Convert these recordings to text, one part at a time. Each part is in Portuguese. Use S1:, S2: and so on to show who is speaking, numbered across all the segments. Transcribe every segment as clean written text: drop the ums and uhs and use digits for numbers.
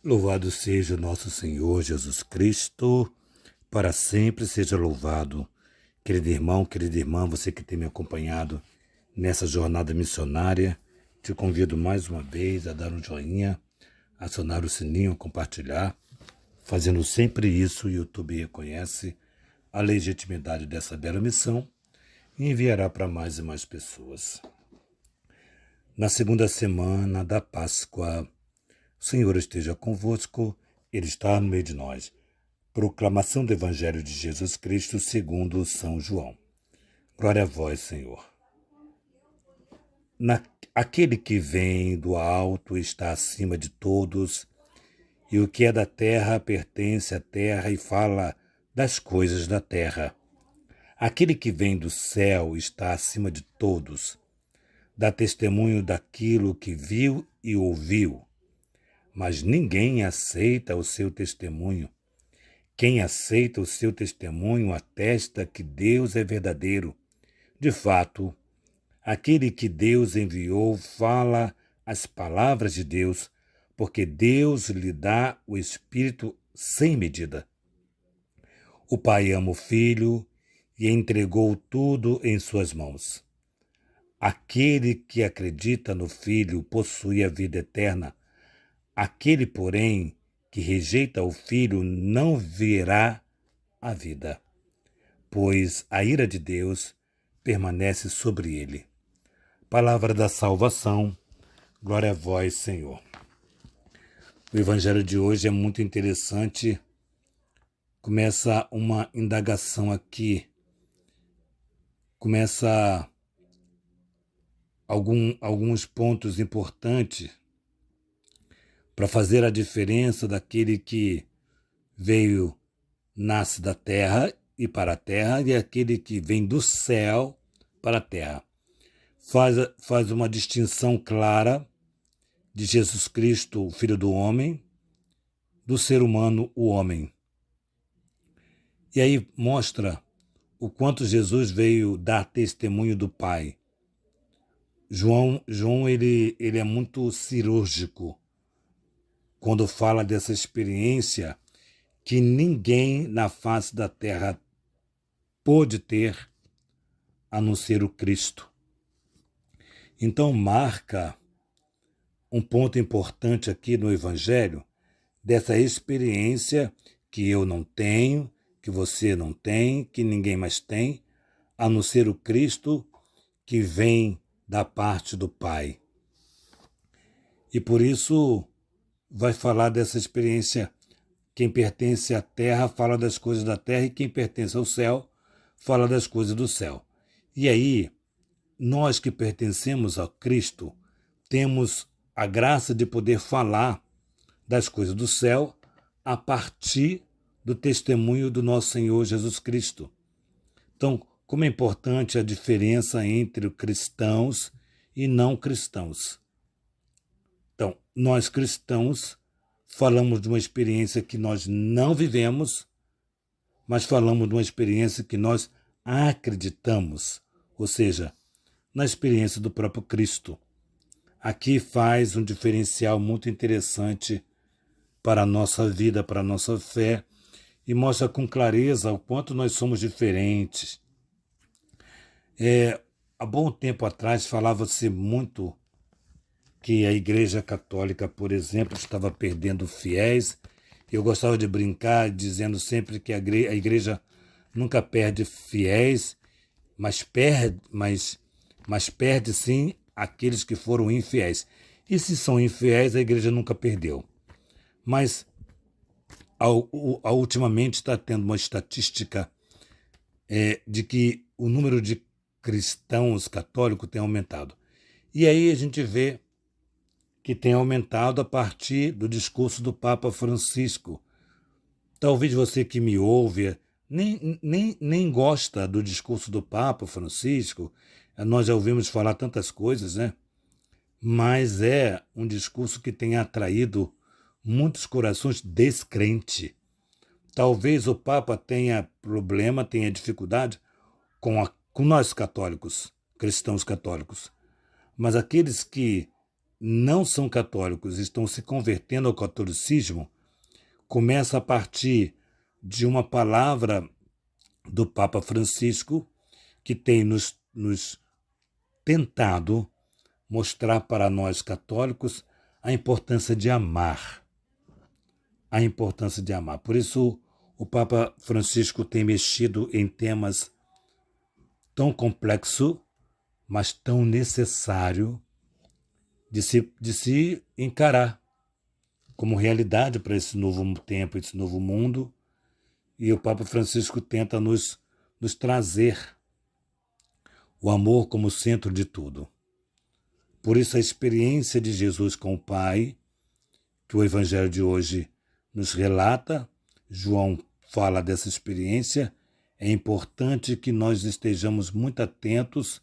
S1: Louvado seja o nosso Senhor Jesus Cristo, para sempre seja louvado. Querido irmão, querida irmã, você que tem me acompanhado nessa jornada missionária, te convido mais uma vez a dar um joinha, acionar o sininho, compartilhar. Fazendo sempre isso, o YouTube reconhece a legitimidade dessa bela missão e enviará para mais e mais pessoas. Na segunda semana da Páscoa, o Senhor esteja convosco, Ele está no meio de nós. Proclamação do Evangelho de Jesus Cristo segundo São João. Glória a vós, Senhor. Aquele que vem do alto está acima de todos, e o que é da terra pertence à terra e fala das coisas da terra. Aquele que vem do céu está acima de todos, dá testemunho daquilo que viu e ouviu, mas ninguém aceita o seu testemunho. Quem aceita o seu testemunho atesta que Deus é verdadeiro. De fato, aquele que Deus enviou fala as palavras de Deus, porque Deus lhe dá o Espírito sem medida. O Pai ama o Filho e entregou tudo em suas mãos. Aquele que acredita no Filho possui a vida eterna. Aquele, porém, que rejeita o Filho não verá a vida, pois a ira de Deus permanece sobre ele. Palavra da salvação, glória a vós, Senhor. O evangelho de hoje é muito interessante. Começa uma indagação aqui. Começa alguns pontos importantes para fazer a diferença daquele que nasce da terra e para a terra, e aquele que vem do céu para a terra. Faz uma distinção clara de Jesus Cristo, o Filho do Homem, do ser humano, o homem. E aí mostra o quanto Jesus veio dar testemunho do Pai. João ele é muito cirúrgico quando fala dessa experiência que ninguém na face da terra pôde ter a não ser o Cristo. Então marca um ponto importante aqui no Evangelho dessa experiência que eu não tenho, que você não tem, que ninguém mais tem, a não ser o Cristo que vem da parte do Pai. E por isso vai falar dessa experiência. Quem pertence à terra fala das coisas da terra e quem pertence ao céu fala das coisas do céu. E aí, nós que pertencemos a Cristo, temos a graça de poder falar das coisas do céu a partir do testemunho do nosso Senhor Jesus Cristo. Então, como é importante a diferença entre cristãos e não cristãos. Então, nós cristãos falamos de uma experiência que nós não vivemos, mas falamos de uma experiência que nós acreditamos, ou seja, na experiência do próprio Cristo. Aqui faz um diferencial muito interessante para a nossa vida, para a nossa fé, e mostra com clareza o quanto nós somos diferentes. Há bom tempo atrás falava-se muito que a Igreja Católica, por exemplo, estava perdendo fiéis. Eu gostava de brincar dizendo sempre que a Igreja nunca perde fiéis, mas perde sim aqueles que foram infiéis. E se são infiéis, a Igreja nunca perdeu. Mas ultimamente está tendo uma estatística de que o número de cristãos católicos tem aumentado. E aí a gente vê que tem aumentado a partir do discurso do Papa Francisco. Talvez você que me ouve nem gosta do discurso do Papa Francisco, nós já ouvimos falar tantas coisas, né? Mas é um discurso que tem atraído muitos corações descrentes. Talvez o Papa tenha problema, tenha dificuldade com nós católicos, cristãos católicos. Mas aqueles que não são católicos, estão se convertendo ao catolicismo, começa a partir de uma palavra do Papa Francisco, que tem nos tentado mostrar para nós católicos a importância de amar. A importância de amar. Por isso, o Papa Francisco tem mexido em temas tão complexos, mas tão necessário de se encarar como realidade para esse novo tempo, esse novo mundo. E o Papa Francisco tenta nos trazer o amor como centro de tudo. Por isso, a experiência de Jesus com o Pai, que o Evangelho de hoje nos relata, João fala dessa experiência, é importante que nós estejamos muito atentos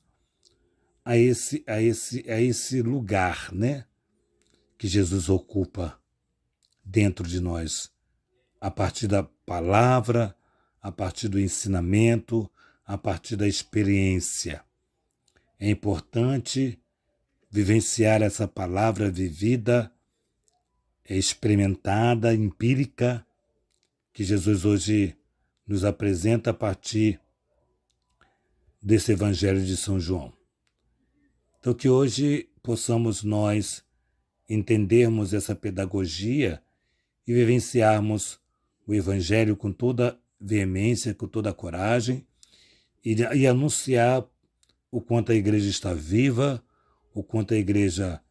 S1: a esse lugar, né, que Jesus ocupa dentro de nós, a partir da palavra, a partir do ensinamento, a partir da experiência. É importante vivenciar essa palavra vivida, experimentada, empírica, que Jesus hoje nos apresenta a partir desse Evangelho de São João. Então, que hoje possamos nós entendermos essa pedagogia e vivenciarmos o Evangelho com toda veemência, com toda coragem e anunciar o quanto a Igreja está viva, o quanto a Igreja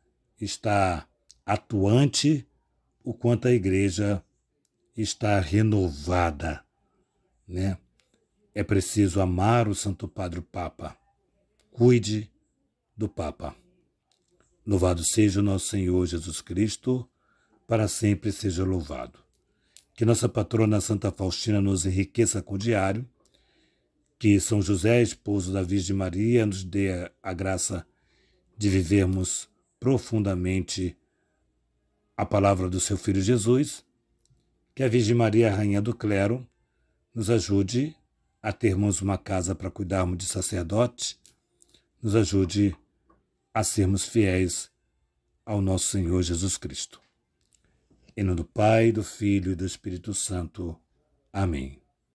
S1: está atuante, o quanto a Igreja está renovada, né? É preciso amar o Santo Padre Papa. Cuide do Papa. Louvado seja o nosso Senhor Jesus Cristo, para sempre seja louvado. Que nossa patrona Santa Faustina nos enriqueça com o diário, que São José, esposo da Virgem Maria, nos dê a graça de vivermos profundamente a palavra do seu Filho Jesus, que a Virgem Maria, Rainha do Clero, nos ajude a termos uma casa para cuidarmos de sacerdote, nos ajude a sermos fiéis ao nosso Senhor Jesus Cristo. Em nome do Pai, do Filho e do Espírito Santo. Amém.